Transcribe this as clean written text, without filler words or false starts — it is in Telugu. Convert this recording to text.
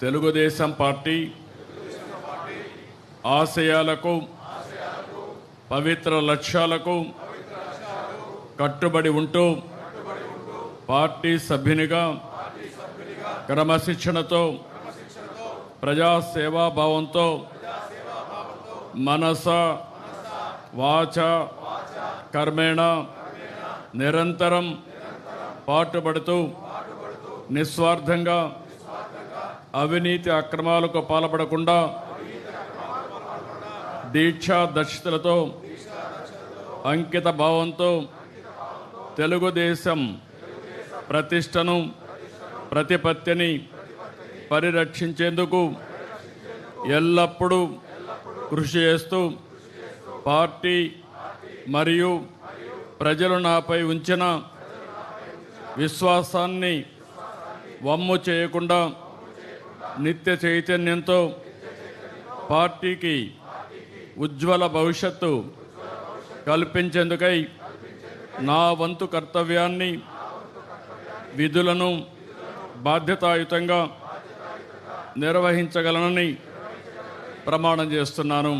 తెలుగుదేశం పార్టీ ఆశయాలకు పవిత్ర లక్ష్యాలకు కట్టుబడి ఉంటూ పార్టీ సభ్యునిగా క్రమశిక్షణతో ప్రజాసేవాభావంతో మనస వాచ కర్మేణ నిరంతరం పాటుపడుతూ నిస్వార్థంగా అవినీతి అక్రమాలకు పాల్పడకుండా దీక్షా దక్షతలతో అంకిత భావంతో తెలుగుదేశం ప్రతిష్టను ప్రతిపత్తిని పరిరక్షించేందుకు ఎల్లప్పుడూ కృషి చేస్తూ పార్టీ మరియు ప్రజలు నాపై ఉంచిన విశ్వాసాన్ని వమ్ము చేయకుండా నిత్య చైతన్యంతో పార్టీకి ఉజ్వల భవిష్యత్తు కల్పించేందుకై నా వంతు కర్తవ్యాన్ని విధులను బాధ్యతాయుతంగా నిర్వహించగలనని ప్రమాణం చేస్తున్నాను.